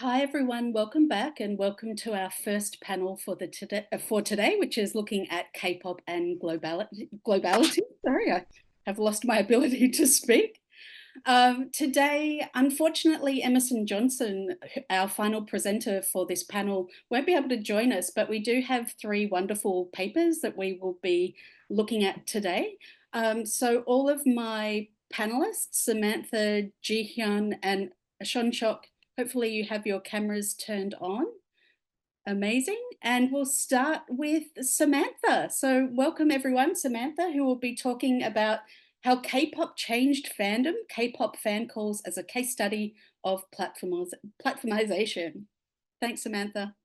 Hi everyone, welcome back and welcome to our first panel for today, which is looking at K-pop and globality. Sorry, I have lost my ability to speak. Today, unfortunately, Emerson Johnson, our final presenter for this panel, won't be able to join us, but we do have three wonderful papers that we will be looking at today. So all of my panelists, Samantha, Jeehyun, and Ashonshok, hopefully you have your cameras turned on. Amazing. And we'll start with Samantha. So welcome everyone, Samantha, who will be talking about how K-pop changed fandom, K-pop fan calls as a case study of platformization. Thanks, Samantha.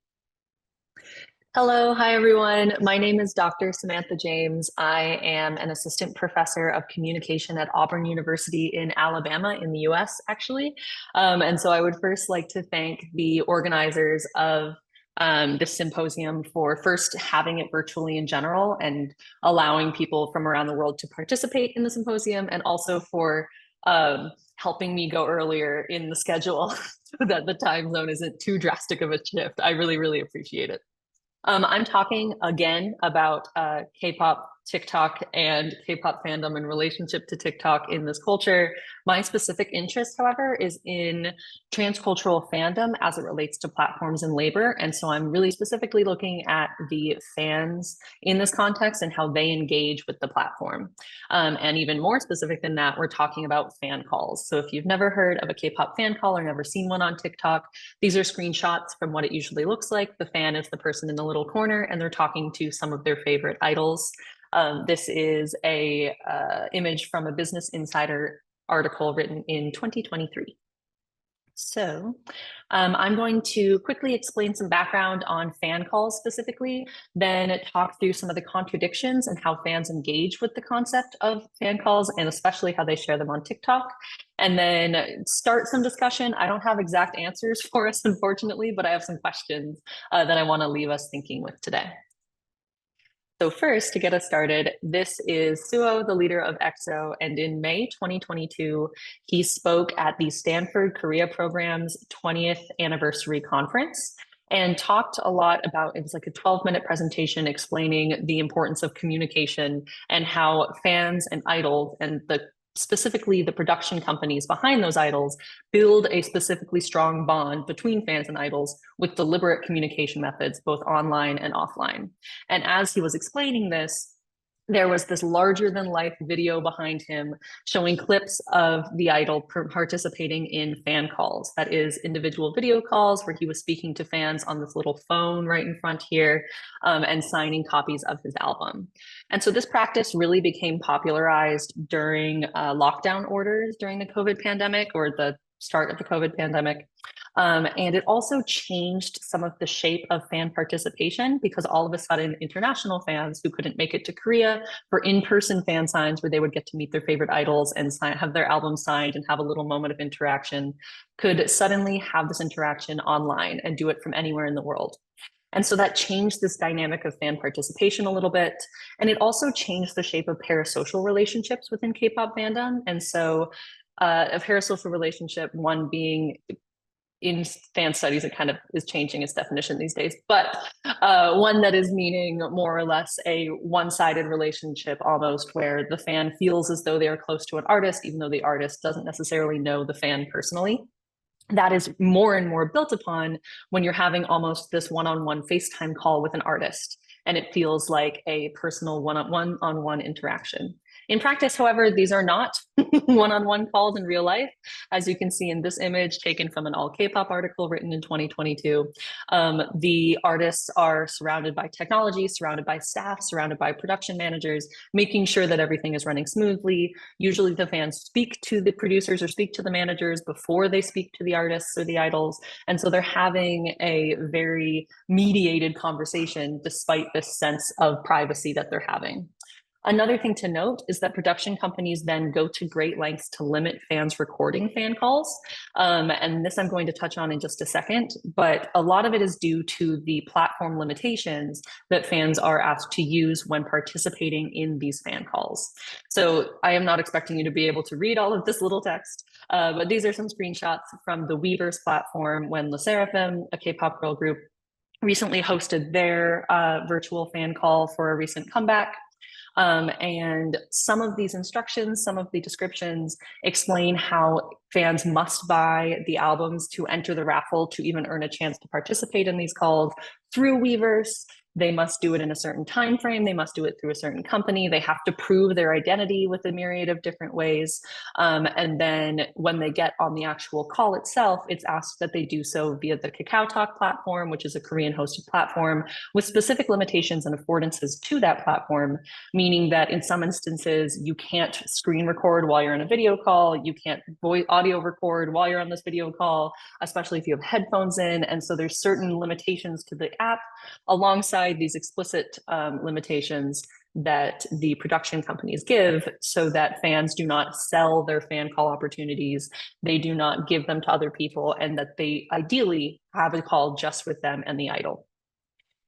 Hello, hi everyone. My name is Dr. Samantha James. I am an assistant professor of communication at Auburn University in Alabama in the US, actually. And so I would first like to thank the organizers of this symposium for first having it virtually in general and allowing people from around the world to participate in the symposium, and also for helping me go earlier in the schedule so that the time zone isn't too drastic of a shift. I really, really appreciate it. I'm talking again about K-pop, TikTok, and K-pop fandom in relationship to TikTok in this culture. My specific interest, however, is in transcultural fandom as it relates to platforms and labor. And so I'm really specifically looking at the fans in this context and how they engage with the platform. And even more specific than that, we're talking about fan calls. So if you've never heard of a K-pop fan call or never seen one on TikTok, these are screenshots from what it usually looks like. The fan is the person in the little corner and they're talking to some of their favorite idols. This is a image from a Business Insider article written in 2023. So I'm going to quickly explain some background on fan calls specifically, then talk through some of the contradictions and how fans engage with the concept of fan calls, and especially how they share them on TikTok, and then start some discussion. I don't have exact answers for us, unfortunately, but I have some questions that I want to leave us thinking with today. So first, to get us started, this is Suho, the leader of EXO, and in May 2022, he spoke at the Stanford Korea Program's 20th anniversary conference and talked a lot about, it was like a 12-minute presentation explaining the importance of communication and how fans and idols and specifically the production companies behind those idols build a specifically strong bond between fans and idols with deliberate communication methods, both online and offline. And as he was explaining this, there was this larger than life video behind him showing clips of the idol participating in fan calls. That is individual video calls where he was speaking to fans on this little phone right in front here, and signing copies of his album. And so this practice really became popularized during lockdown orders during the COVID pandemic, or the start of the COVID pandemic. And it also changed some of the shape of fan participation, because all of a sudden international fans who couldn't make it to Korea for in-person fan signs where they would get to meet their favorite idols and have their album signed and have a little moment of interaction could suddenly have this interaction online and do it from anywhere in the world. And so that changed this dynamic of fan participation a little bit. And it also changed the shape of parasocial relationships within K-pop fandom. And so a parasocial relationship, one being, in fan studies, it kind of is changing its definition these days, but one that is meaning more or less a one-sided relationship almost, where the fan feels as though they are close to an artist, even though the artist doesn't necessarily know the fan personally. That is more and more built upon when you're having almost this one-on-one FaceTime call with an artist, and it feels like a personal one-on-one interaction. In practice, however, these are not one-on-one calls in real life. As you can see in this image taken from an all K-pop article written in 2022, the artists are surrounded by technology, surrounded by staff, surrounded by production managers, making sure that everything is running smoothly. Usually the fans speak to the producers or speak to the managers before they speak to the artists or the idols. And so they're having a very mediated conversation despite this sense of privacy that they're having. Another thing to note is that production companies then go to great lengths to limit fans recording fan calls. And this I'm going to touch on in just a second, but a lot of it is due to the platform limitations that fans are asked to use when participating in these fan calls. So I am not expecting you to be able to read all of this little text, but these are some screenshots from the Weverse platform when LE SSERAFIM, a K-pop girl group, recently hosted their virtual fan call for a recent comeback. And some of these instructions, some of the descriptions explain how fans must buy the albums to enter the raffle to even earn a chance to participate in these calls through Weverse. They must do it in a certain time frame. They must do it through a certain company. They have to prove their identity with a myriad of different ways. And then when they get on the actual call itself, it's asked that they do so via the KakaoTalk platform, which is a Korean hosted platform with specific limitations and affordances to that platform, meaning that in some instances, you can't screen record while you're in a video call. You can't audio record while you're on this video call, especially if you have headphones in. And so there's certain limitations to the app alongside these explicit limitations that the production companies give so that fans do not sell their fan call opportunities. They do not give them to other people, and that they ideally have a call just with them and the idol.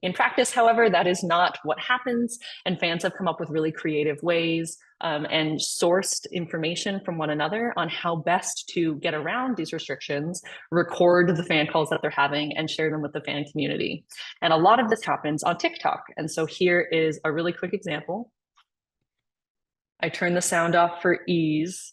In practice, however, that is not what happens, and fans have come up with really creative ways and sourced information from one another on how best to get around these restrictions, record the fan calls that they're having, and share them with the fan community. And a lot of this happens on TikTok. And so here is a really quick example. I turn the sound off for ease,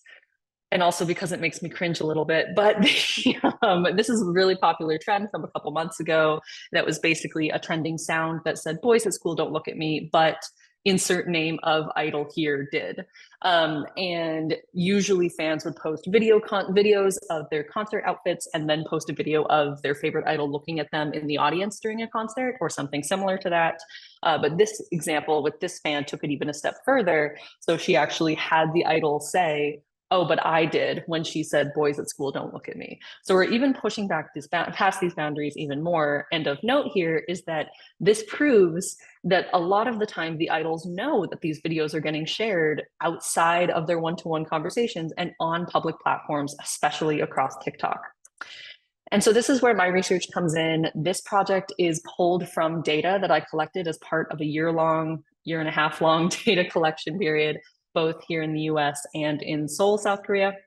and also because it makes me cringe a little bit. But this is a really popular trend from a couple months ago that was basically a trending sound that said, "Boys at school don't look at me," but insert name of idol here did. And usually fans would post videos of their concert outfits and then post a video of their favorite idol looking at them in the audience during a concert or something similar to that. But this example with this fan took it even a step further. So she actually had the idol say, "Oh, but I did," when she said, "Boys at school don't look at me." So we're even pushing back past these boundaries even more. And of note here is that this proves that a lot of the time the idols know that these videos are getting shared outside of their one-to-one conversations and on public platforms, especially across TikTok. And so this is where my research comes in. This project is pulled from data that I collected as part of a year and a half long data collection period, both here in the US and in Seoul, South Korea.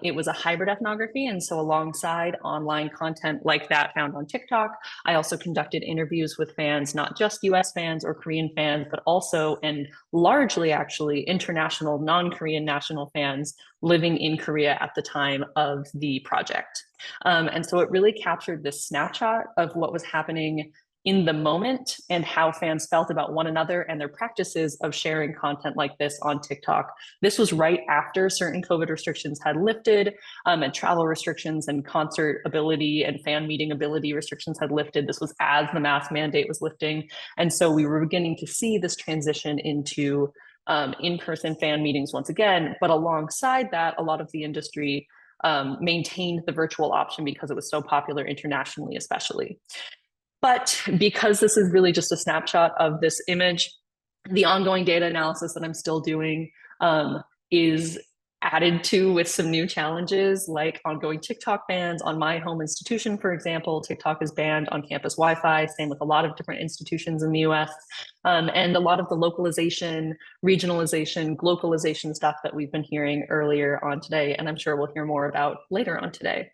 It was a hybrid ethnography. And so alongside online content like that found on TikTok, I also conducted interviews with fans, not just US fans or Korean fans, but also, and largely actually, international non-Korean national fans living in Korea at the time of the project. And so it really captured this snapshot of what was happening in the moment and how fans felt about one another and their practices of sharing content like this on TikTok. This was right after certain COVID restrictions had lifted and travel restrictions and concert ability and fan meeting ability restrictions had lifted. This was as the mask mandate was lifting. And so we were beginning to see this transition into in-person fan meetings once again. But alongside that, a lot of the industry maintained the virtual option because it was so popular internationally, especially. But because this is really just a snapshot of this image, the ongoing data analysis that I'm still doing is added to with some new challenges like ongoing TikTok bans. On my home institution, for example, TikTok is banned on campus Wi-Fi, same with a lot of different institutions in the US. And a lot of the localization, regionalization, globalization stuff that we've been hearing earlier on today, and I'm sure we'll hear more about later on today.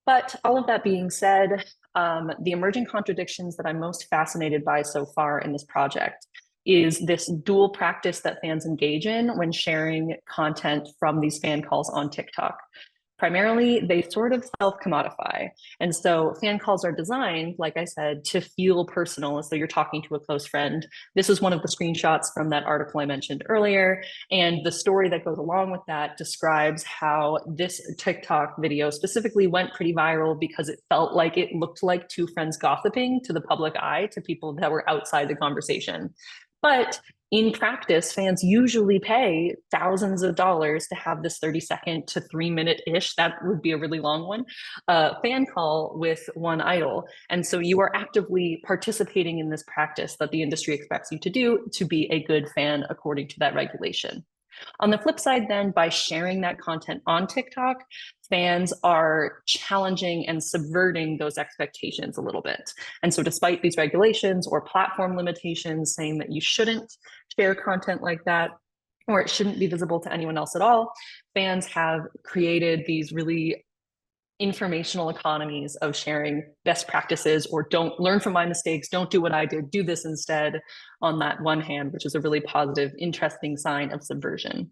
But all of that being said, the emerging contradictions that I'm most fascinated by so far in this project is this dual practice that fans engage in when sharing content from these fan calls on TikTok. Primarily, they sort of self-commodify. And so fan calls are designed, like I said, to feel personal as though you're talking to a close friend. This is one of the screenshots from that article I mentioned earlier. And the story that goes along with that describes how this TikTok video specifically went pretty viral because it felt like it looked like two friends gossiping to the public eye, to people that were outside the conversation. But in practice, fans usually pay thousands of dollars to have this 30-second to 3-minute-ish, that would be a really long one, fan call with one idol. And so you are actively participating in this practice that the industry expects you to do to be a good fan according to that regulation. On the flip side, then, by sharing that content on TikTok, fans are challenging and subverting those expectations a little bit. And so, despite these regulations or platform limitations saying that you shouldn't share content like that, or it shouldn't be visible to anyone else at all, fans have created these really informational economies of sharing best practices, or don't learn from my mistakes, don't do what I did, do this instead, on that one hand, which is a really positive, interesting sign of subversion.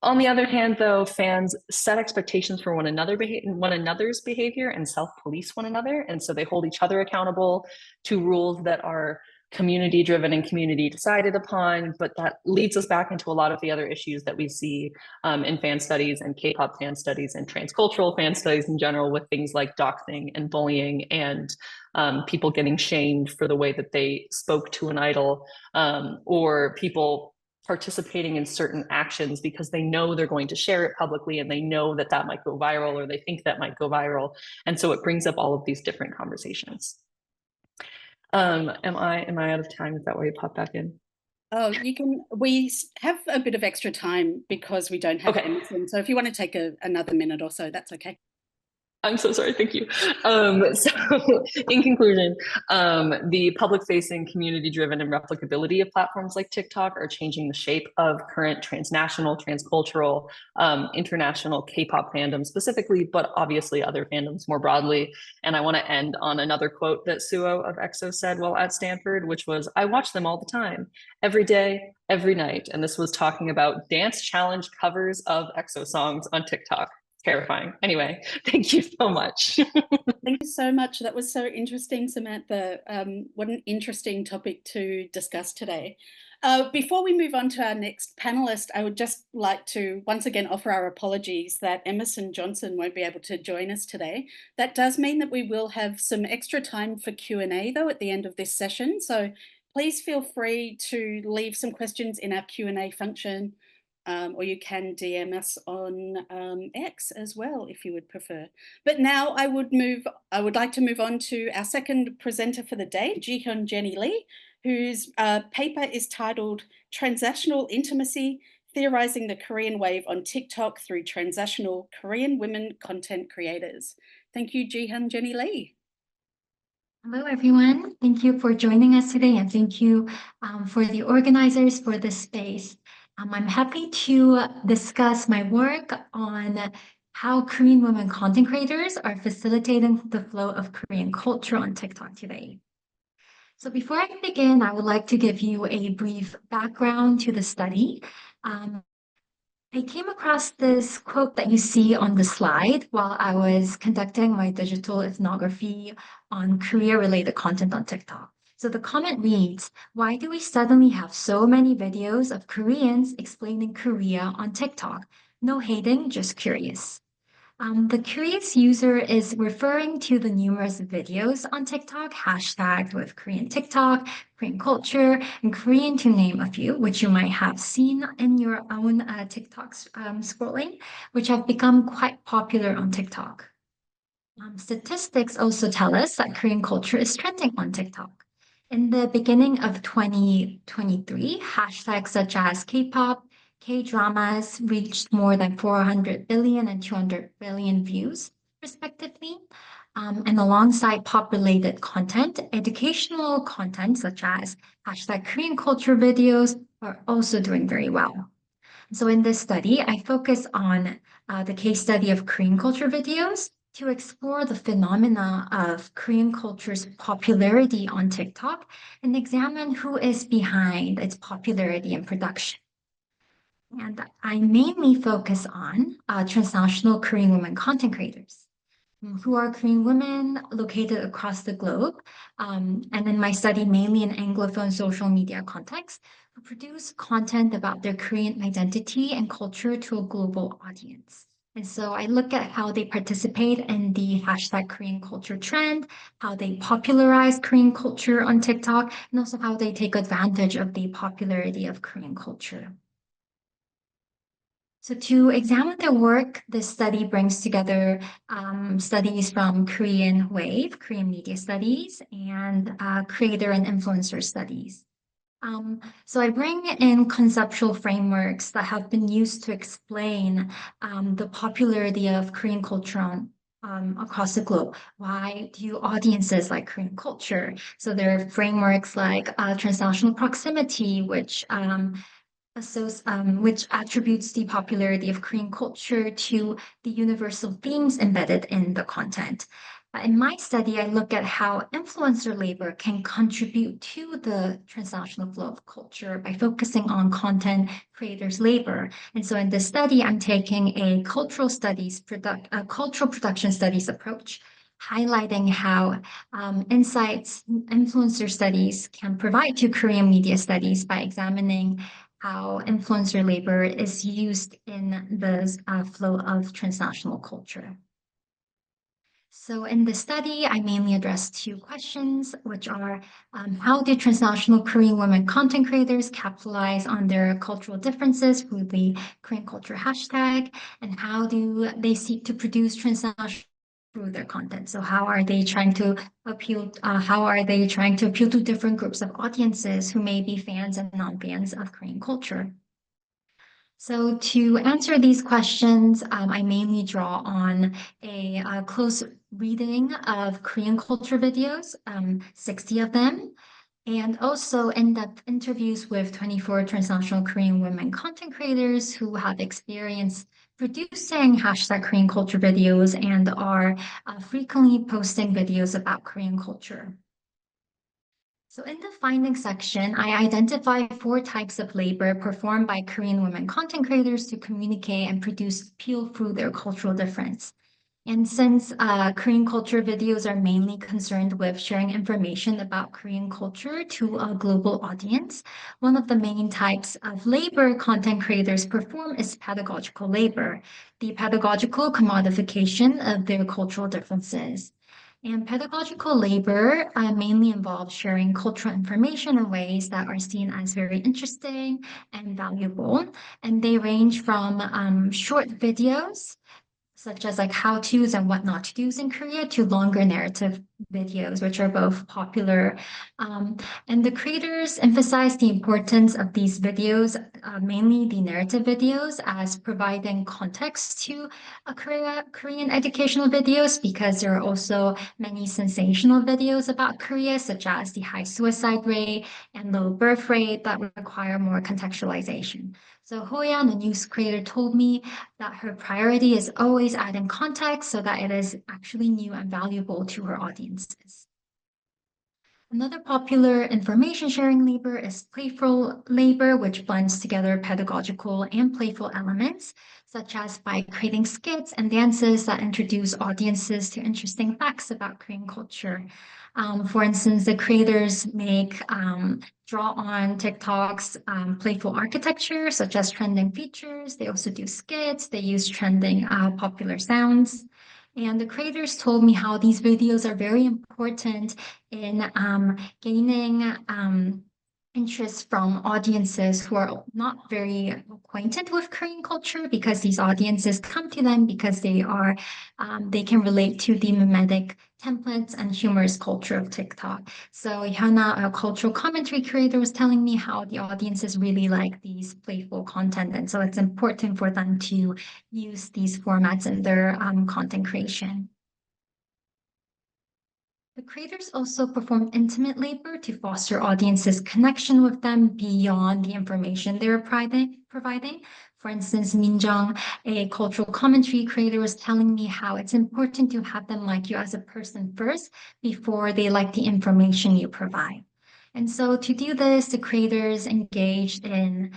On the other hand, though, fans set expectations for one another's behavior and self-police one another. And so they hold each other accountable to rules that are community driven and community decided upon, but that leads us back into a lot of the other issues that we see in fan studies and K-pop fan studies and transcultural fan studies in general, with things like doxing and bullying and people getting shamed for the way that they spoke to an idol, or people participating in certain actions because they know they're going to share it publicly and they know that that might go viral, or they think that might go viral. And so it brings up all of these different conversations. Am I out of time? Is that why you pop back in? Oh, you can. We have a bit of extra time because we don't have Emerson. So if you want to take another minute or so, that's okay. I'm so sorry. Thank you. So in conclusion, the public-facing, community-driven, and replicability of platforms like TikTok are changing the shape of current transnational, transcultural, international K-pop fandom specifically, but obviously other fandoms more broadly. And I want to end on another quote that Suo of EXO said while at Stanford, which was, "I watch them all the time, every day, every night." And this was talking about dance challenge covers of EXO songs on TikTok. Terrifying. Anyway, thank you so much. Thank you so much. That was so interesting, Samantha. What an interesting topic to discuss today. Before we move on to our next panelist, I would just like to once again offer our apologies that Emerson Johnson won't be able to join us today. That does mean that we will have some extra time for Q&A though at the end of this session. So please feel free to leave some questions in our Q&A function, or you can DM us on X as well if you would prefer. But now I would like to move on to our second presenter for the day, Jeehyun Jenny Lee, whose paper is titled Transnational Intimacy, Theorizing the Korean Wave on TikTok through Transnational Korean Women Content Creators. Thank you, Jeehyun Jenny Lee. Hello, everyone. Thank you for joining us today, and thank you for the organizers for this space. I'm happy to discuss my work on how Korean women content creators are facilitating the flow of Korean culture on TikTok today. So before I begin, I would like to give you a brief background to the study. I came across this quote that you see on the slide while I was conducting my digital ethnography on Korea-related content on TikTok. So the comment reads, "Why do we suddenly have so many videos of Koreans explaining Korea on TikTok? No hating, just curious." The curious user is referring to the numerous videos on TikTok, hashtagged with Korean TikTok, Korean culture, and Korean to name a few, which you might have seen in your own TikToks scrolling, which have become quite popular on TikTok. Statistics also tell us that Korean culture is trending on TikTok. In the beginning of 2023, hashtags such as K-pop, K-dramas reached more than 400 billion and 200 billion views, respectively. And alongside pop-related content, educational content such as hashtag Korean culture videos are also doing very well. So in this study, I focus on the case study of Korean culture videos to explore the phenomena of Korean culture's popularity on TikTok and examine who is behind its popularity and production. And I mainly focus on transnational Korean women content creators who are Korean women located across the globe, and in my study mainly in Anglophone social media context, who produce content about their Korean identity and culture to a global audience. And so I look at how they participate in the hashtag Korean culture trend, how they popularize Korean culture on TikTok, and also how they take advantage of the popularity of Korean culture. So to examine their work, this study brings together studies from Korean Wave, Korean media studies, and creator and influencer studies. So I bring in conceptual frameworks that have been used to explain the popularity of Korean culture across the globe. Why do audiences like Korean culture? So there are frameworks like transnational proximity, which attributes the popularity of Korean culture to the universal themes embedded in the content. In my study, I look at how influencer labor can contribute to the transnational flow of culture by focusing on content creators' labor. And so in this study, I'm taking a cultural production studies approach, highlighting how insights influencer studies can provide to Korean media studies by examining how influencer labor is used in the flow of transnational culture. So in the study, I mainly address two questions, which are how do transnational Korean women content creators capitalize on their cultural differences through the Korean culture hashtag, and how do they seek to produce transnational through their content? So how are they trying to appeal to different groups of audiences who may be fans and non-fans of Korean culture? So to answer these questions, I mainly draw on a close reading of Korean culture videos, 60 of them, and also in-depth interviews with 24 transnational Korean women content creators who have experience producing hashtag Korean culture videos and are frequently posting videos about Korean culture. So in the findings section, I identify 4 types of labor performed by Korean women content creators to communicate and produce appeal through their cultural difference. And since Korean culture videos are mainly concerned with sharing information about Korean culture to a global audience, one of the main types of labor content creators perform is pedagogical labor, the pedagogical commodification of their cultural differences. And pedagogical labor mainly involves sharing cultural information in ways that are seen as very interesting and valuable. And they range from short videos such as like how-tos and what not to do's in Korea to longer narrative videos, which are both popular. And the creators emphasize the importance of these videos, mainly the narrative videos, as providing context to Korean educational videos, because there are also many sensational videos about Korea, such as the high suicide rate and low birth rate that require more contextualization. So Hoyan, a news creator, told me that her priority is always adding context so that it is actually new and valuable to her audiences. Another popular information sharing labor is playful labor, which blends together pedagogical and playful elements, such as by creating skits and dances that introduce audiences to interesting facts about Korean culture. For instance, the creators draw on TikTok's playful architecture, such as trending features. They also do skits. They use trending popular sounds. And the creators told me how these videos are very important in gaining interest from audiences who are not very acquainted with Korean culture, because these audiences come to them because they can relate to the mimetic templates and humorous culture of TikTok. So Hyuna, a cultural commentary creator, was telling me how the audiences really like these playful content, and so it's important for them to use these formats in their content creation. The creators also perform intimate labor to foster audiences' connection with them beyond the information they're providing. For instance, Minjung, a cultural commentary creator, was telling me how it's important to have them like you as a person first before they like the information you provide. And so to do this, the creators engaged in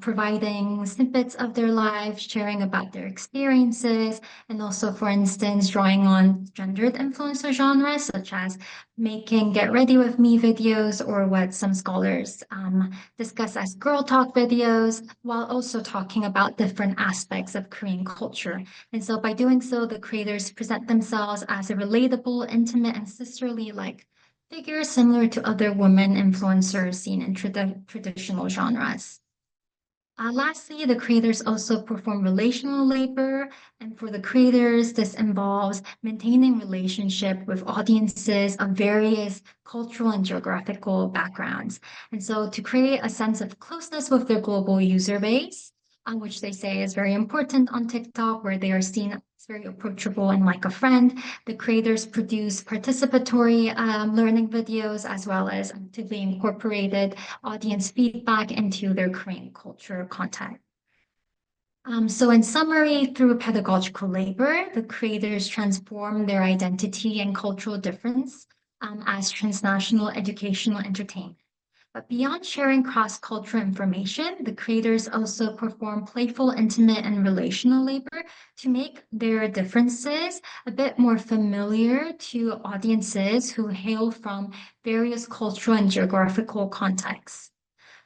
providing snippets of their lives, sharing about their experiences, and also, for instance, drawing on gendered influencer genres, such as making Get Ready With Me videos, or what some scholars discuss as girl talk videos, while also talking about different aspects of Korean culture. And so by doing so, the creators present themselves as a relatable, intimate, and sisterly like figures similar to other women influencers seen in traditional genres. Lastly, the creators also perform relational labor, and for the creators, this involves maintaining relationship with audiences of various cultural and geographical backgrounds. And so to create a sense of closeness with their global user base, which they say is very important on TikTok, where they are seen as very approachable and like a friend, the creators produce participatory learning videos as well as actively incorporated audience feedback into their Korean culture content. So in summary, through pedagogical labor, the creators transform their identity and cultural difference as transnational educational entertainment. But beyond sharing cross-cultural information, the creators also perform playful, intimate, and relational labor to make their differences a bit more familiar to audiences who hail from various cultural and geographical contexts.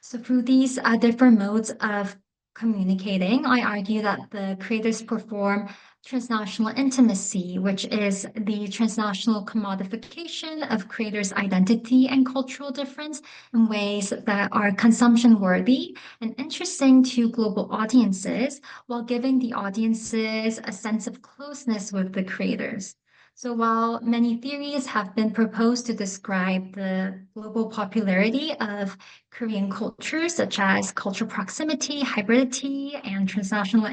So through these different modes of communicating, I argue that the creators perform transnational intimacy, which is the transnational commodification of creators' identity and cultural difference in ways that are consumption worthy and interesting to global audiences, while giving the audiences a sense of closeness with the creators. So while many theories have been proposed to describe the global popularity of Korean culture, such as cultural proximity, hybridity, and transnational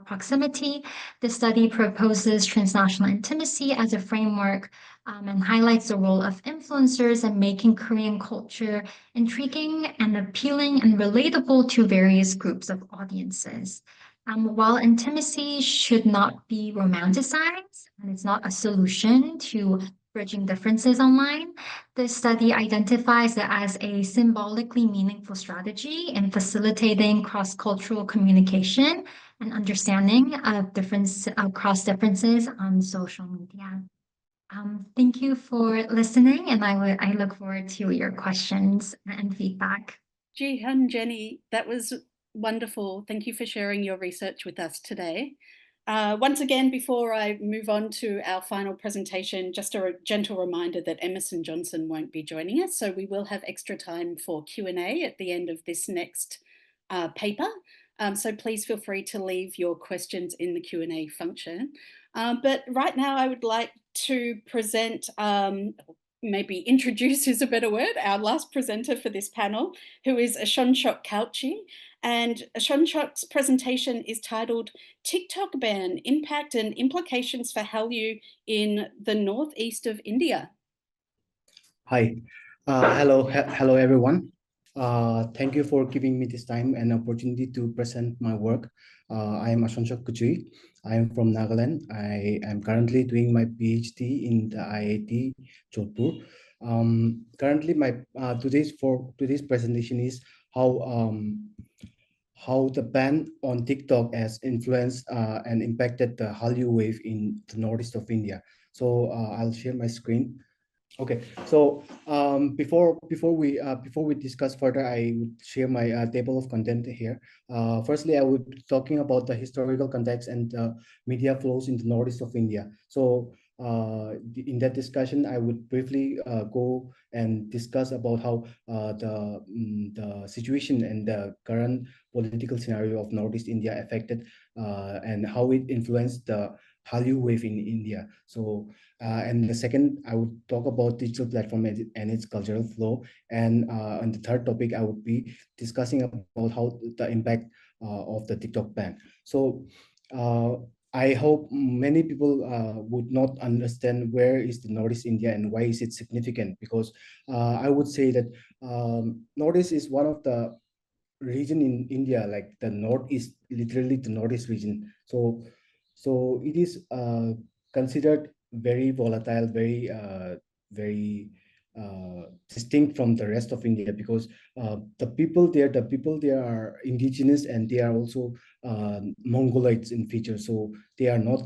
proximity, the study proposes transnational intimacy as a framework and highlights the role of influencers in making Korean culture intriguing and appealing and relatable to various groups of audiences. While intimacy should not be romanticized, and it's not a solution to bridging differences online, this study identifies it as a symbolically meaningful strategy in facilitating cross-cultural communication and understanding of cross differences on social media. Thank you for listening, and I look forward to your questions and feedback. Jeehyun Jenny, that was wonderful. Thank you for sharing your research with us today. Once again, before I move on to our final presentation, just a gentle reminder that Emerson Johnson won't be joining us, so we will have extra time for Q&A at the end of this next paper. So please feel free to leave your questions in the Q&A function. But right now I would like to present, maybe introduce is a better word, our last presenter for this panel, who is Ashonshok Kachui. And Ashonshok's presentation is titled TikTok Ban, Impact and Implications for Hallyu in the Northeast of India. Hi, hello everyone. Thank you for giving me this time and opportunity to present my work. I am Ashonshok Kachui. I am from Nagaland. I am currently doing my PhD in the IIT Jodhpur. Currently, my today's presentation is how the ban on TikTok has influenced and impacted the Hallyu wave in the northeast of India. So I'll share my screen. Okay, so before we discuss further, I would share my table of content here. Firstly, I would be talking about the historical context and media flows in the northeast of India. So in that discussion, I would briefly go and discuss about how the situation and the current political scenario of northeast India affected and how it influenced the Hallyu wave in India. So and the second, I would talk about digital platform and its cultural flow. And on the third topic, I would be discussing about how the impact of the TikTok ban. So I hope many people would not understand where is the Northeast India and why is it significant, because I would say that Northeast is one of the region in India, like the North is literally the Northeast region. So it is considered very volatile, very distinct from the rest of India, because the people there are indigenous, and they are also Mongoloids in feature. So they are not,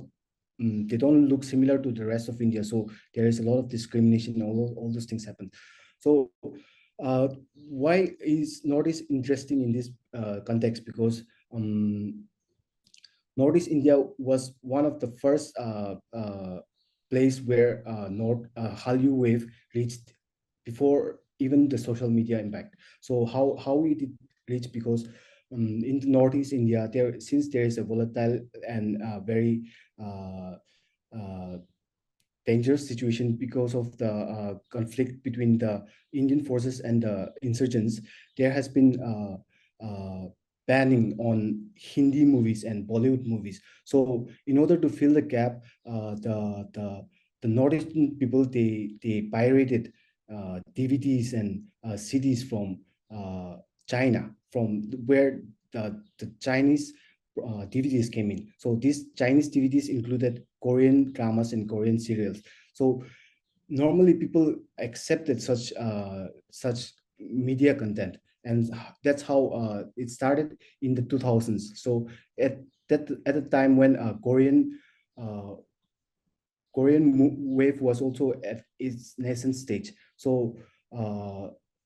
they don't look similar to the rest of India. So there is a lot of discrimination. All those things happen. So why is Northeast interesting in this context? Because Northeast India was one of the first place where Hallyu wave reached before even the social media impact. So how it did reach? Because in the Northeast India, since there is a volatile and very uh, uh, dangerous situation because of the conflict between the Indian forces and the insurgents, there has been banning on Hindi movies and Bollywood movies. So in order to fill the gap, the northeastern people, they pirated DVDs and CDs from China, from where the Chinese DVDs came in. So these Chinese DVDs included Korean dramas and Korean serials. So normally people accepted such media content, and that's how it started in the 2000s. So at at the time when uh, wave was also at its nascent stage. So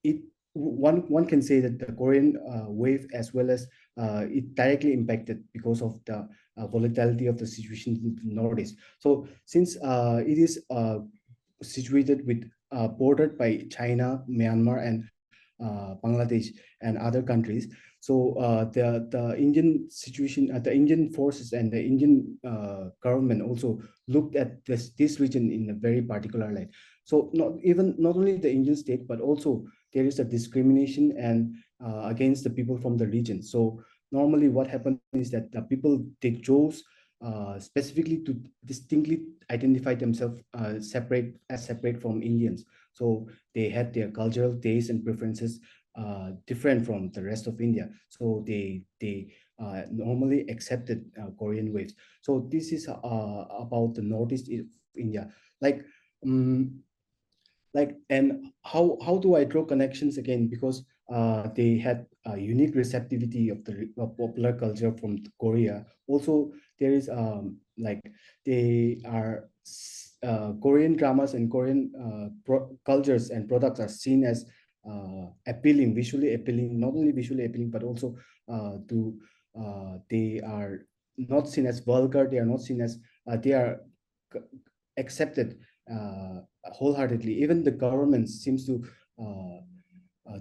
it one can say that the Korean wave, as well as it directly impacted because of the volatility of the situation in the Northeast. So since it is situated with bordered by China, Myanmar, and Bangladesh and other countries. So the Indian situation, the Indian forces and the Indian government also looked at this region in a very particular light. So not only the Indian state, but also there is a discrimination and against the people from the region. So normally what happened is that the people, they chose specifically to distinctly identify themselves separate from Indians. So they had their cultural tastes and preferences different from the rest of India. So they normally accepted Korean waves. So this is about the Northeast of India. Like um, and how do I draw connections again? Because they had a unique receptivity of the popular culture from Korea. Also, there is like they are Korean dramas and Korean cultures and products are seen as appealing, visually appealing, not only visually appealing, but also to they are not seen as vulgar. They are not seen as they are accepted wholeheartedly. Even the government seems to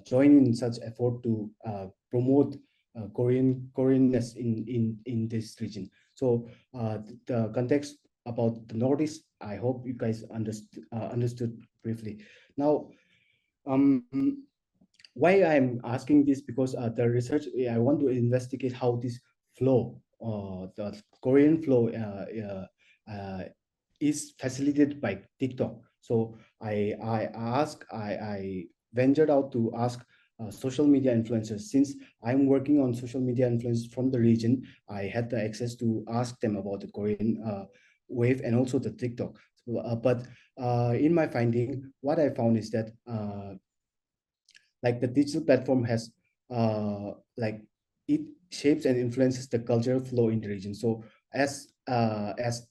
join in such effort to promote Koreanness in this region. So the context about the Northeast, I hope you guys understood briefly. Now, um, why I'm asking this, because the research, I want to investigate how this flow, the Korean flow, is facilitated by TikTok. So I ventured out to ask social media influencers. Since I'm working on social media influencers from the region, I had the access to ask them about the Korean wave and also the TikTok. So, but in my finding, what I found is that like the digital platform has like it shapes and influences the cultural flow in the region. So as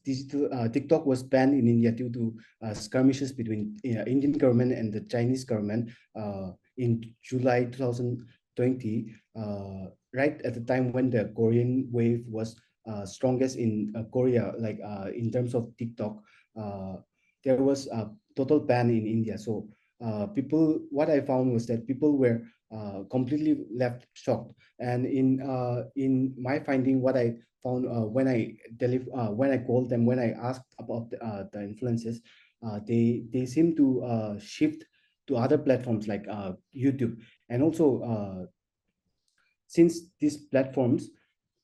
digital TikTok was banned in India due to skirmishes between Indian government and the Chinese government in July 2020, right at the time when the Korean wave was strongest in Korea, like in terms of TikTok, there was a total ban in India. So what I found was that people were completely left shocked. And in my finding, what I found when I called them, when I asked about the influences, they seem to shift to other platforms like YouTube. And also since these platforms,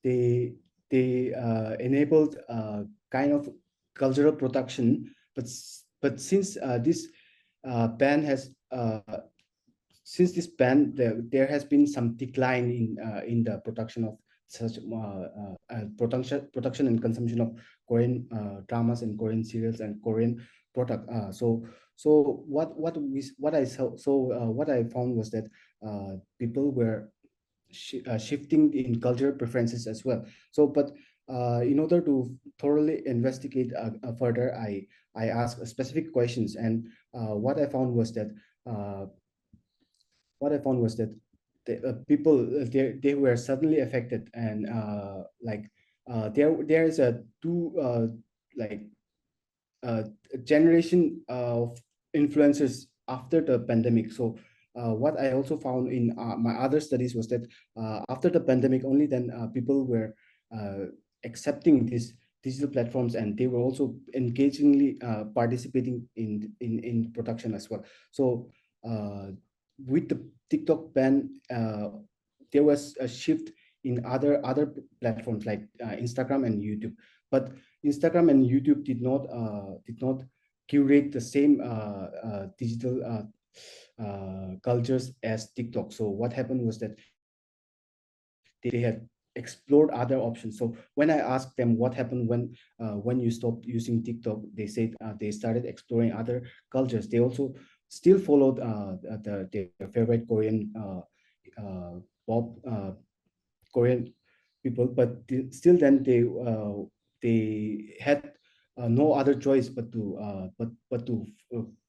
they enabled kind of cultural production, but ban has since this ban, there has been some decline in the production of such production and consumption of Korean dramas and Korean serials and Korean product. So what I found was that people were shifting in cultural preferences as well. So, but in order to thoroughly investigate further, I asked specific questions, and what I found was that uh, the people they were suddenly affected, and there is a two like uh, generation of influencers after the pandemic. So what I also found in my other studies was that after the pandemic, only then people were accepting these digital platforms, and they were also engagingly participating in production as well. So with the TikTok ban, there was a shift in other platforms like Instagram and YouTube, but Instagram and YouTube did not curate the same digital cultures as TikTok. So what happened was that they had explored other options. So when I asked them what happened when you stopped using TikTok, they said they started exploring other cultures. They also still followed their favorite Korean pop Korean people, but still then they had no other choice but to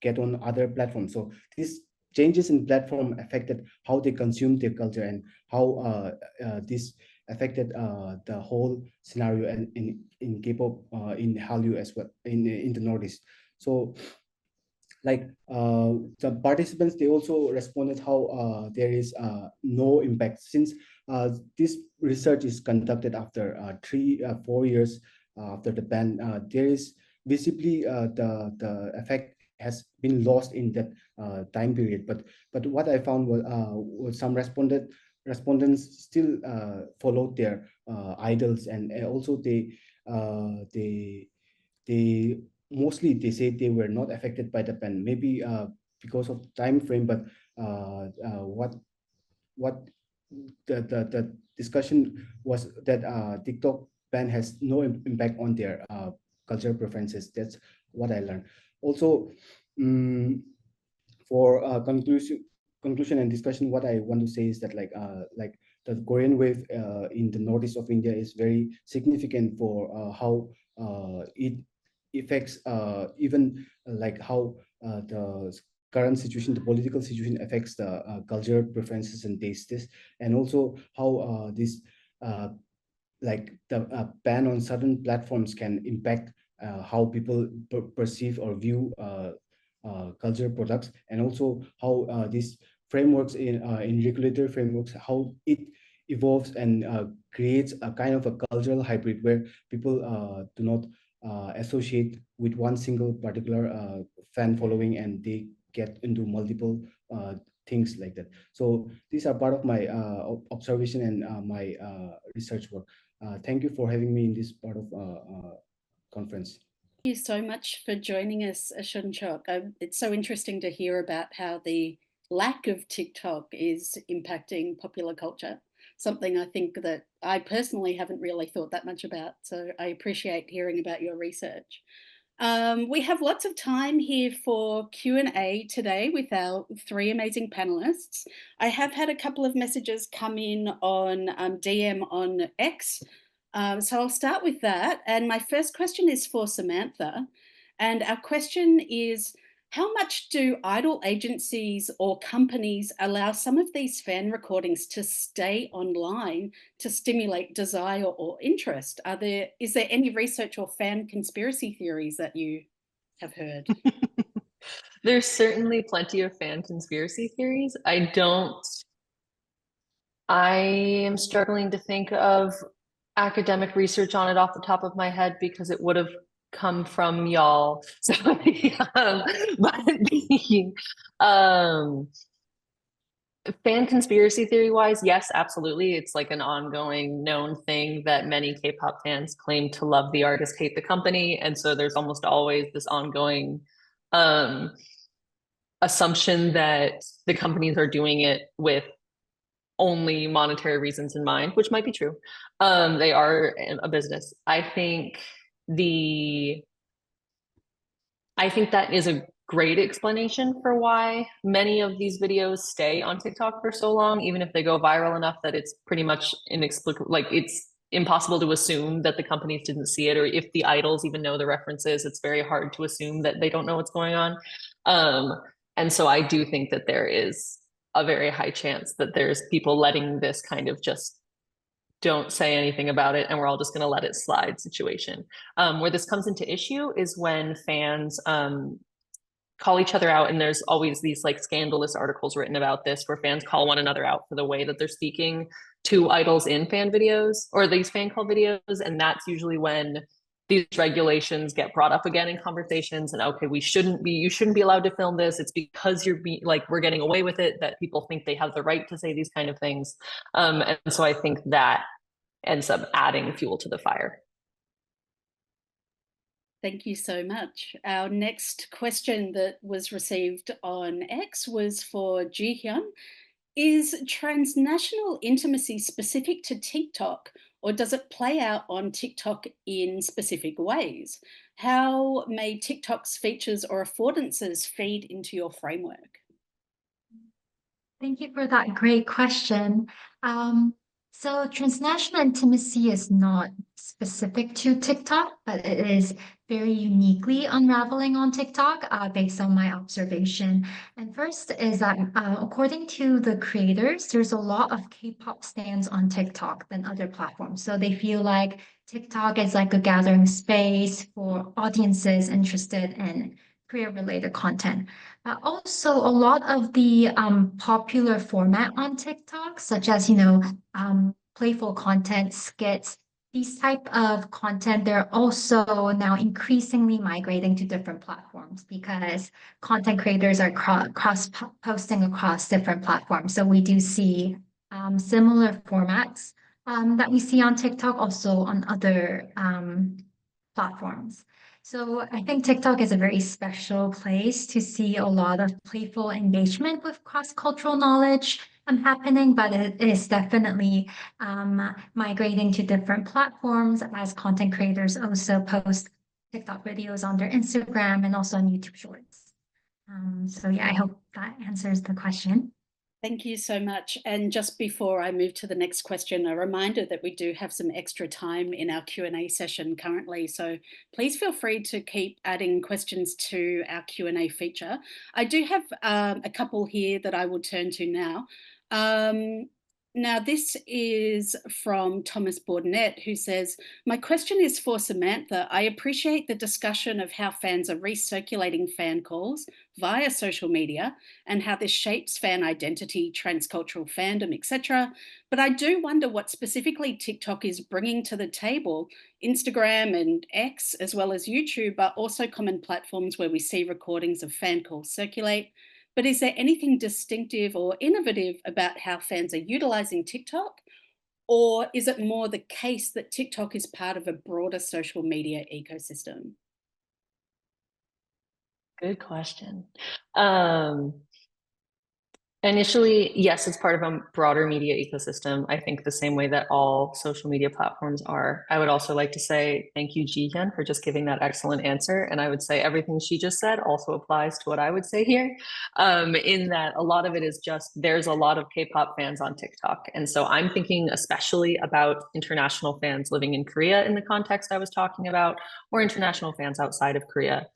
get on other platforms. So these changes in platform affected how they consume their culture, and how this affected the whole scenario and in K-pop in Hallyu as well in the Northeast. So like the participants, they also responded how there is no impact, since this research is conducted after 4 years after the ban. There is visibly the effect has been lost in that time period. But what I found was some respondents still followed their idols, and also they mostly they say they were not affected by the ban, maybe because of time frame. But what the discussion was that TikTok ban has no impact on their cultural preferences. That's what I learned. Also, for conclusion and discussion, what I want to say is that like the Korean wave in the northeast of India is very significant for how it affects even like how the current situation, the political situation affects the cultural preferences and tastes, and also how this uh, like the ban on certain platforms can impact how people perceive or view cultural products, and also how these frameworks in regulatory frameworks, how it evolves and creates a kind of a cultural hybrid where people do not associate with one single particular fan following, and they get into multiple things like that. So these are part of my observation and my research work. Thank you for having me in this part of conference. Thank you so much for joining us, Ashonshok. It's so interesting to hear about how the lack of TikTok is impacting popular culture, something I think that I personally haven't really thought that much about. So I appreciate hearing about your research. We have lots of time here for Q&A today with our three amazing panelists. I have had a couple of messages come in on DM on X. So I'll start with that. And my first question is for Samantha. And our question is, how much do idol agencies or companies allow some of these fan recordings to stay online to stimulate desire or interest? Is there any research or fan conspiracy theories that you have heard? There's certainly plenty of fan conspiracy theories. I am struggling to think of academic research on it off the top of my head because it would have come from y'all. So, but um, fan conspiracy theory wise, yes, absolutely. It's like an ongoing known thing that many K-pop fans claim to love the artist, hate the company. And so there's almost always this ongoing assumption that the companies are doing it with only monetary reasons in mind, which might be true. They are a business. I think that is a great explanation for why many of these videos stay on TikTok for so long, even if they go viral enough that it's pretty much inexplicable. Like, it's impossible to assume that the companies didn't see it, or if the idols even know the references, it's very hard to assume that they don't know what's going on. And so I do think that there is a very high chance that there's people letting this kind of just don't say anything about it and we're all just going to let it slide situation. Where this comes into issue is when fans call each other out, and there's always these like scandalous articles written about this where fans call one another out for the way that they're speaking to idols in fan videos or these fan call videos, and that's usually when these regulations get brought up again in conversations, and okay, you shouldn't be allowed to film this. It's because we're getting away with it that people think they have the right to say these kind of things. And so I think that ends up adding fuel to the fire. Thank you so much. Our next question that was received on X was for Jeehyun. Is transnational intimacy specific to TikTok, or does it play out on TikTok in specific ways? How may TikTok's features or affordances feed into your framework? Thank you for that great question. So transnational intimacy is not specific to TikTok, but it is very uniquely unraveling on TikTok based on my observation. And first is that according to the creators, there's a lot of K-pop stans on TikTok than other platforms. So they feel like TikTok is like a gathering space for audiences interested in Korea-related content. Also, a lot of the popular format on TikTok, such as, playful content, skits, these type of content, they're also now increasingly migrating to different platforms because content creators are cross-posting across different platforms. So we do see similar formats that we see on TikTok, also on other platforms. So I think TikTok is a very special place to see a lot of playful engagement with cross-cultural knowledge happening, but it is definitely migrating to different platforms as content creators also post TikTok videos on their Instagram and also on YouTube Shorts. So yeah, I hope that answers the question. Thank you so much. And just before I move to the next question, a reminder that we do have some extra time in our Q&A session currently. So please feel free to keep adding questions to our Q&A feature. I do have a couple here that I will turn to now. Now, this is from Thomas Bournet, who says, my question is for Samantha. I appreciate the discussion of how fans are recirculating fan calls via social media and how this shapes fan identity, transcultural fandom, etc. But I do wonder what specifically TikTok is bringing to the table. Instagram and X, as well as YouTube, are also common platforms where we see recordings of fan calls circulate. But is there anything distinctive or innovative about how fans are utilizing TikTok? Or is it more the case that TikTok is part of a broader social media ecosystem? Good question. Initially, yes, it's part of a broader media ecosystem. I think the same way that all social media platforms are. I would also like to say thank you, Jeehyun, for just giving that excellent answer. And I would say everything she just said also applies to what I would say here, in that a lot of it is just there's a lot of K-pop fans on TikTok. And so I'm thinking especially about international fans living in Korea in the context I was talking about, or international fans outside of Korea.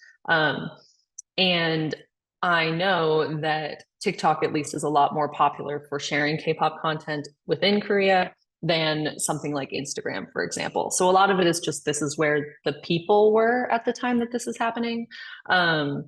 And I know that TikTok at least is a lot more popular for sharing K-pop content within Korea than something like Instagram, for example. So a lot of it is just this is where the people were at the time that this is happening. And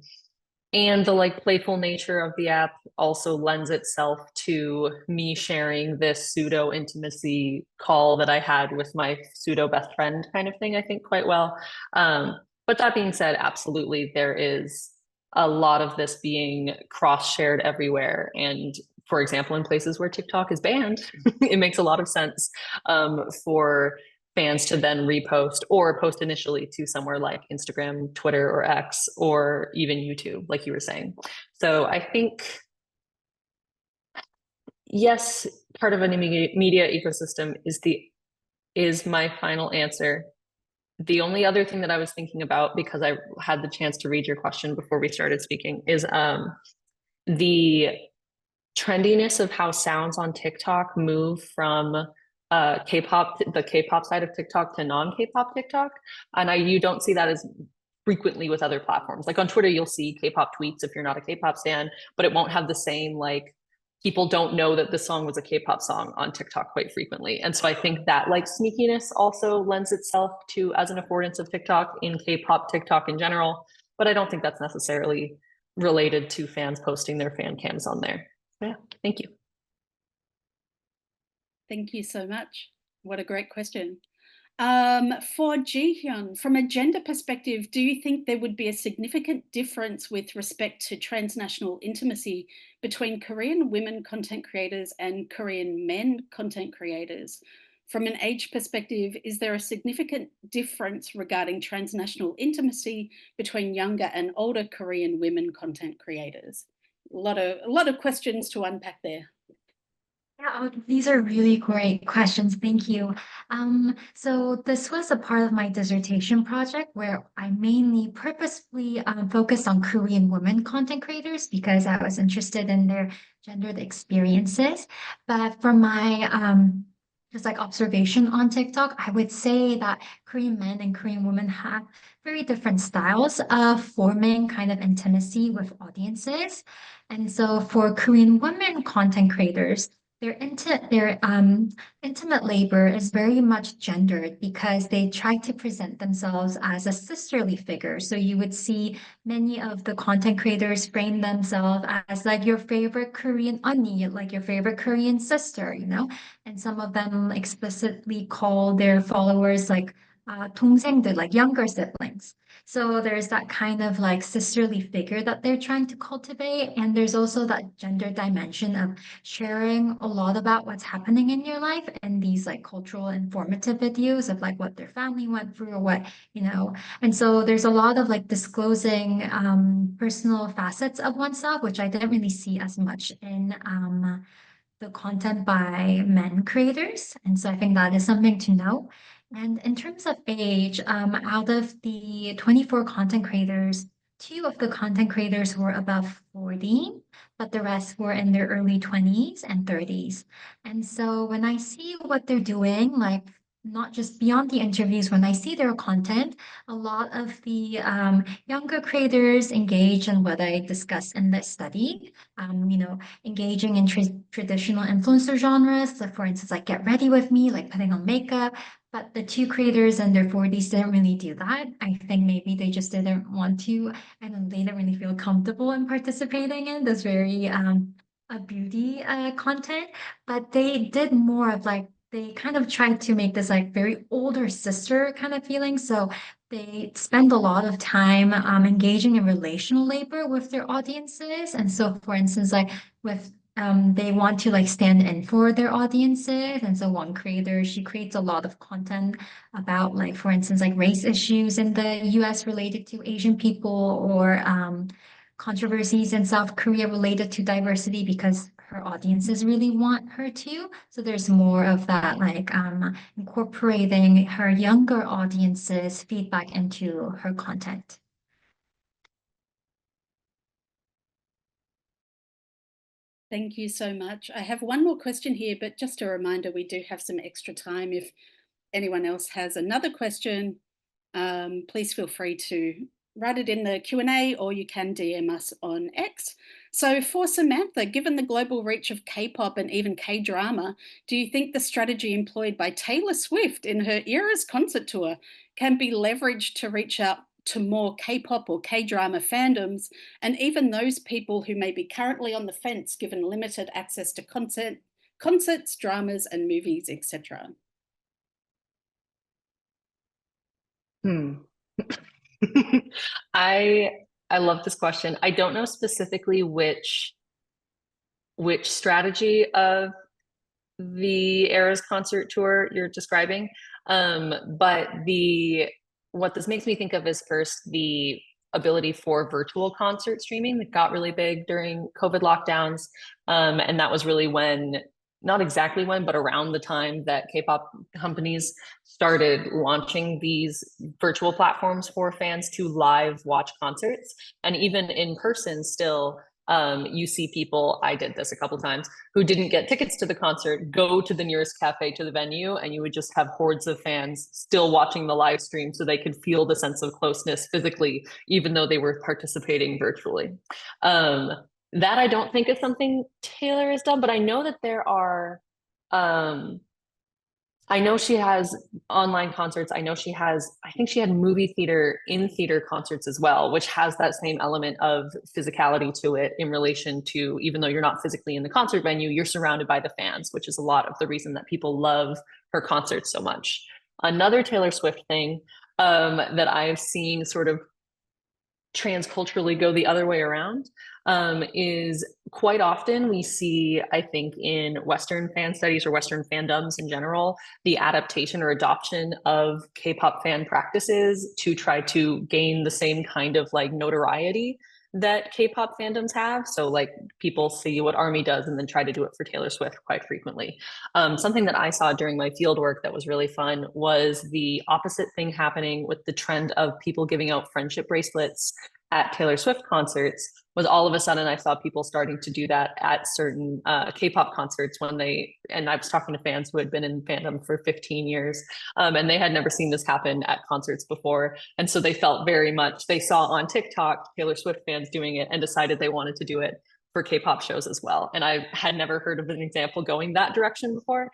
the like playful nature of the app also lends itself to me sharing this pseudo intimacy call that I had with my pseudo best friend kind of thing, I think quite well. But that being said, absolutely, there is a lot of this being cross-shared everywhere. And for example, in places where TikTok is banned, it makes a lot of sense for fans to then repost or post initially to somewhere like Instagram, Twitter, or X, or even YouTube, like you were saying. So I think, yes, part of a media ecosystem is my final answer. The only other thing that I was thinking about, because I had the chance to read your question before we started speaking, is the trendiness of how sounds on TikTok move from K-pop, the K-pop side of TikTok to non-K-pop TikTok. And you don't see that as frequently with other platforms. Like on Twitter, you'll see K-pop tweets if you're not a K-pop stan, but it won't have the same, like, people don't know that the song was a K-pop song on TikTok quite frequently. And so I think that like sneakiness also lends itself to as an affordance of TikTok in K-pop TikTok in general, but I don't think that's necessarily related to fans posting their fan cams on there. Yeah, thank you. Thank you so much. What a great question. For Jeehyun, from a gender perspective, do you think there would be a significant difference with respect to transnational intimacy between Korean women content creators and Korean men content creators? From an age perspective, is there a significant difference regarding transnational intimacy between younger and older Korean women content creators? A lot of questions to unpack there. Yeah, these are really great questions. Thank you. So this was a part of my dissertation project where I mainly purposefully focused on Korean women content creators because I was interested in their gendered experiences. But from my just like observation on TikTok, I would say that Korean men and Korean women have very different styles of forming kind of intimacy with audiences. And so for Korean women content creators, their intimate labor is very much gendered because they try to present themselves as a sisterly figure. So you would see many of the content creators frame themselves as like your favorite Korean 언니, like your favorite Korean sister, you know? And some of them explicitly call their followers like 동생들, like younger siblings. So there's that kind of like sisterly figure that they're trying to cultivate. And there's also that gender dimension of sharing a lot about what's happening in your life and these like cultural informative videos of like what their family went through or what, you know. And so there's a lot of like disclosing personal facets of oneself, which I didn't really see as much in the content by men creators. And so I think that is something to know. And in terms of age, out of the 24 content creators, two of the content creators were above 40, but the rest were in their early 20s and 30s. And so when I see what they're doing, like not just beyond the interviews, when I see their content, a lot of the younger creators engage in what I discussed in this study, you know, engaging in traditional influencer genres, like for instance, like get ready with me, like putting on makeup. But the two creators in their 40s didn't really do that. I think maybe they just didn't want to, and they didn't really feel comfortable in participating in this very a beauty content. But they did more of like they kind of tried to make this like very older sister kind of feeling. So they spend a lot of time engaging in relational labor with their audiences. And so, for instance, like with they want to like stand in for their audiences. And so one creator, she creates a lot of content about like, for instance, like race issues in the US related to Asian people or controversies in South Korea related to diversity because her audiences really want her to. So there's more of that like incorporating her younger audiences feedback into her content. Thank you so much. I have one more question here, but just a reminder, we do have some extra time. If anyone else has another question, please feel free to write it in the Q&A or you can DM us on X. So for Samantha, given the global reach of K-pop and even K-drama, do you think the strategy employed by Taylor Swift in her Eras concert tour can be leveraged to reach out to more K-pop or K-drama fandoms and even those people who may be currently on the fence given limited access to concerts, dramas and movies, etc.? I love this question. I don't know specifically which strategy of the Eras concert tour you're describing, but what this makes me think of is first the ability for virtual concert streaming that got really big during COVID lockdowns, and that was really when not exactly when, but around the time that K-pop companies started launching these virtual platforms for fans to live watch concerts. And even in person still, you see people, I did this a couple times, who didn't get tickets to the concert, go to the nearest cafe to the venue, and you would just have hordes of fans still watching the live stream so they could feel the sense of closeness physically, even though they were participating virtually. That I don't think is something Taylor has done, but I know that there are, I know she has online concerts. I know she has, I think she had movie theater in theater concerts as well, which has that same element of physicality to it in relation to, even though you're not physically in the concert venue, you're surrounded by the fans, which is a lot of the reason that people love her concerts so much. Another Taylor Swift thing that I've seen sort of transculturally go the other way around is quite often we see, I think, in Western fan studies or Western fandoms in general, the adaptation or adoption of K-pop fan practices to try to gain the same kind of like notoriety that K-pop fandoms have. So like people see what ARMY does and then try to do it for Taylor Swift quite frequently. Something that I saw during my field work that was really fun was the opposite thing happening with the trend of people giving out friendship bracelets at Taylor Swift concerts. Was all of a sudden I saw people starting to do that at certain K-pop concerts when they, and I was talking to fans who had been in fandom for 15 years and they had never seen this happen at concerts before. And so they felt very much, they saw on TikTok Taylor Swift fans doing it and decided they wanted to do it for K-pop shows as well. And I had never heard of an example going that direction before.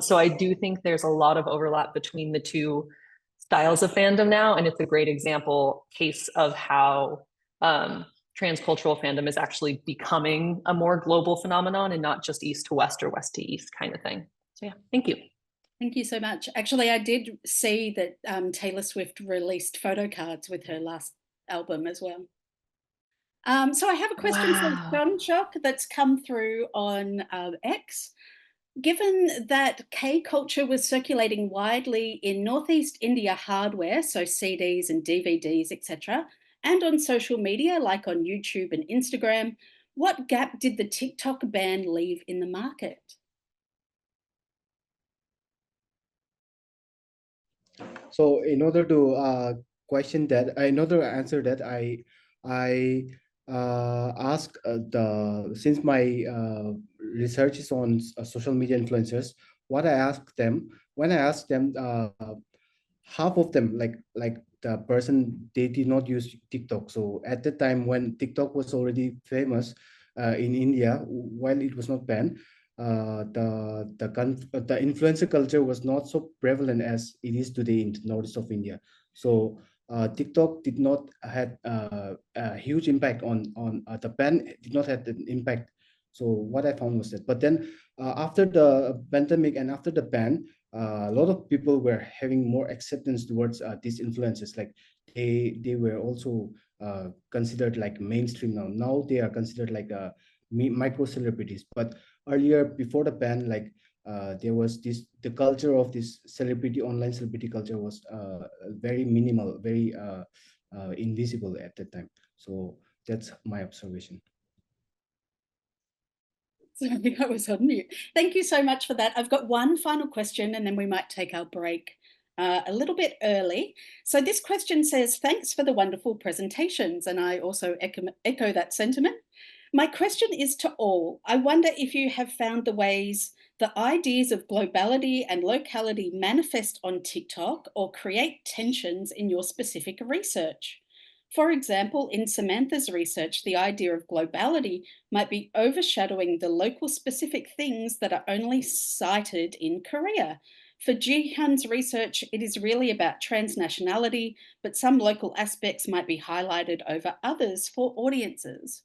So I do think there's a lot of overlap between the two styles of fandom now, and it's a great example case of how transcultural fandom is actually becoming a more global phenomenon and not just east to west or west to east kind of thing. So yeah, thank you. Thank you so much. Actually, I did see that Taylor Swift released photo cards with her last album as well. So I have a question from Ashonshok that's come through on X. Given that K culture was circulating widely in Northeast India hardware, so CDs and DVDs, etc., and on social media like on YouTube and Instagram, what gap did the TikTok ban leave in the market? So in order to answer that, I ask since my research is on social media influencers, what I ask them when I ask them, half of them like the person, they did not use TikTok. So at the time when TikTok was already famous in India, while it was not banned, the influencer culture was not so prevalent as it is today in the northeast of India. So TikTok did not had a huge impact on the ban. Did not have an impact. So what I found was that. But then after the pandemic and after the ban, a lot of people were having more acceptance towards these influencers. Like they were also considered like mainstream now. Now they are considered like micro celebrities. But earlier, before the ban, like there was the culture of this online celebrity culture was very minimal, very invisible at that time. So that's my observation. Sorry, I was on mute. Thank you so much for that. I've got one final question and then we might take our break a little bit early. So this question says, thanks for the wonderful presentations. And I also echo that sentiment. My question is to all. I wonder if you have found the ways the ideas of globality and locality manifest on TikTok or create tensions in your specific research. For example, in Samantha's research, the idea of globality might be overshadowing the local specific things that are only cited in Korea. For Jeehyun's research, it is really about transnationality, but some local aspects might be highlighted over others for audiences.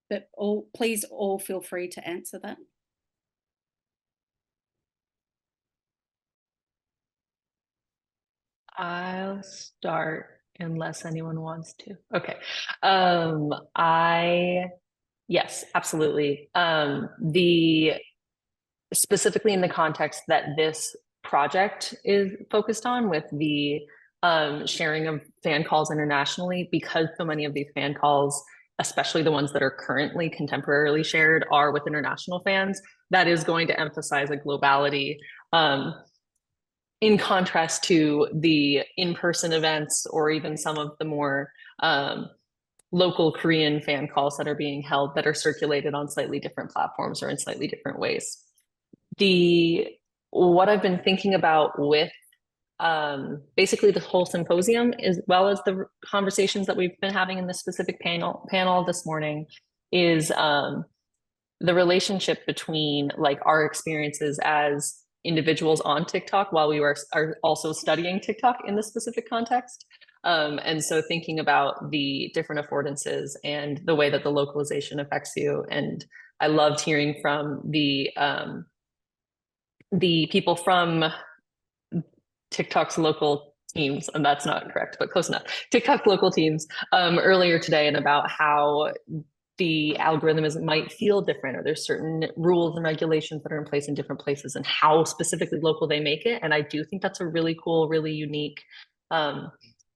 But please all feel free to answer that. I'll start unless anyone wants to. Okay. Yes, absolutely. Specifically in the context that this project is focused on with the sharing of fan calls internationally, because so many of these fan calls especially the ones that are currently contemporarily shared, are with international fans, that is going to emphasize a globality. In contrast to the in-person events or even some of the more local Korean fan calls that are being held that are circulated on slightly different platforms or in slightly different ways. What I've been thinking about with basically the whole symposium, as well as the conversations that we've been having in this specific panel this morning, is the relationship between like our experiences as individuals on TikTok while we are also studying TikTok in this specific context. And so thinking about the different affordances and the way that the localization affects you. And I loved hearing from the people from TikTok's local teams, and that's not correct, but close enough. TikTok local teams earlier today, and about how the algorithm might feel different, or there's certain rules and regulations that are in place in different places, and how specifically local they make it. And I do think that's a really cool, really unique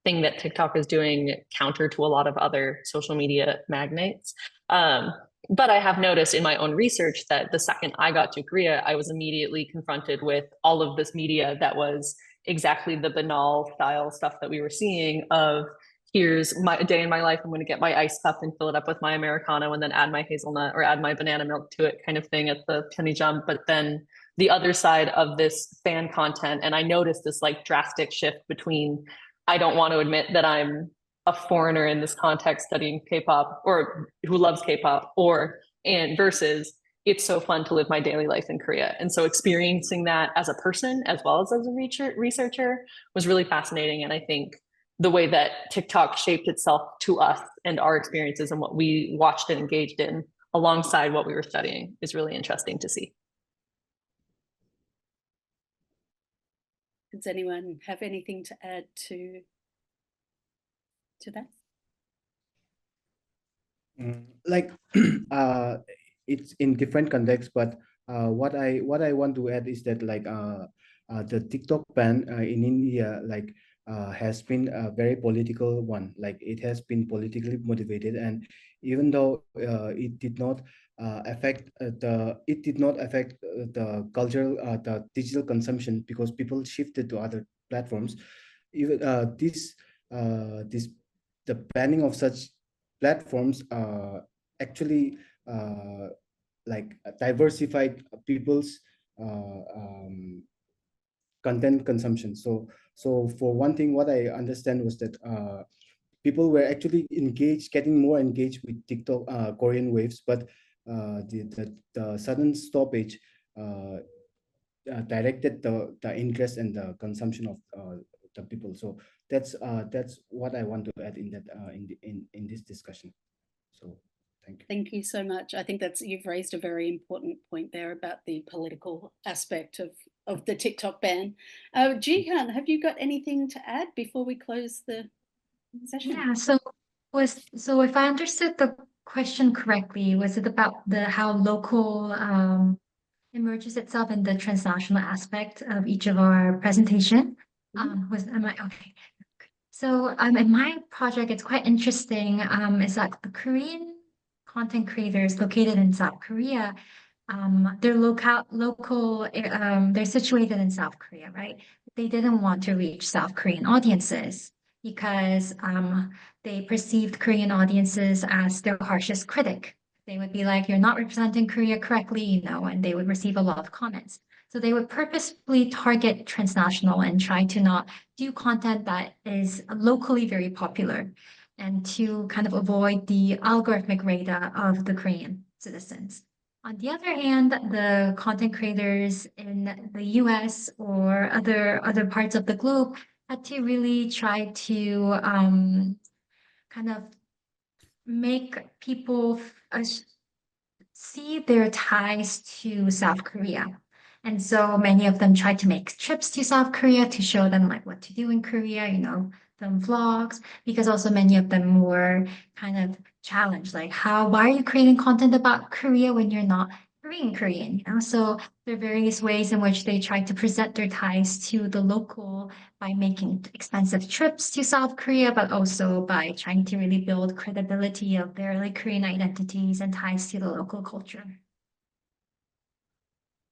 thing that TikTok is doing, counter to a lot of other social media magnates. But I have noticed in my own research that the second I got to Korea, I was immediately confronted with all of this media that was exactly the banal style stuff that we were seeing of, here's a day in my life, I'm going to get my ice cup and fill it up with my Americano and then add my hazelnut or add my banana milk to it kind of thing at the penny jump. But then the other side of this fan content, and I noticed this like drastic shift between, I don't want to admit that I'm a foreigner in this context studying K-pop or who loves K-pop, and versus it's so fun to live my daily life in Korea. And so experiencing that as a person as well as a researcher was really fascinating. And I think the way that TikTok shaped itself to us and our experiences and what we watched and engaged in alongside what we were studying is really interesting to see. Does anyone have anything to add to that? Like it's in different contexts, but what I want to add is that like the TikTok ban in India like has been a very political one. Like it has been politically motivated, and even though it did not affect the cultural the digital consumption, because people shifted to other platforms. Even the banning of such platforms actually like diversified people's content consumption. So for one thing, what I understand was that people were actually getting more engaged with TikTok Korean waves, but the sudden stoppage directed the interest and the consumption of the people. So that's what I want to add in that in this discussion. So thank you. Thank you so much. I think you've raised a very important point there about the political aspect of the TikTok ban. Jeehyun, have you got anything to add before we close the session? Yeah, so if I understood the question correctly, was it about how local emerges itself in the transnational aspect of each of our presentation? Am I okay? So in my project, it's quite interesting. Is that the Korean content creators located in South Korea, they're situated in South Korea, right? They didn't want to reach South Korean audiences because they perceived Korean audiences as their harshest critic. They would be like, you're not representing Korea correctly, and they would receive a lot of comments. So they would purposefully target transnational and try to not do content that is locally very popular, and to kind of avoid the algorithmic radar of the Korean citizens. On the other hand, the content creators in the US or other parts of the globe had to really try to kind of make people see their ties to South Korea. And so many of them tried to make trips to South Korea to show them like what to do in Korea, film vlogs, because also many of them were kind of challenged, like why are you creating content about Korea when you're not Korean, So there are various ways in which they try to present their ties to the local by making expensive trips to South Korea, but also by trying to really build credibility of their like Korean identities and ties to the local culture.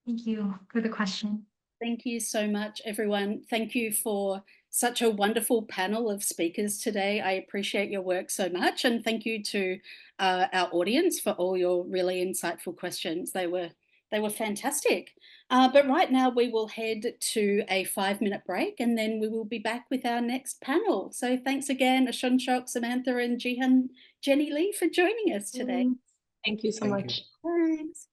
Thank you for the question. Thank you so much, everyone. Thank you for such a wonderful panel of speakers today. I appreciate your work so much. And thank you to our audience for all your really insightful questions. They were fantastic. But right now we will head to a 5-minute break and then we will be back with our next panel. So thanks again, Ashonshok, Samantha and Jeehyun Jenny Lee for joining us today. Thank you so much. Thanks.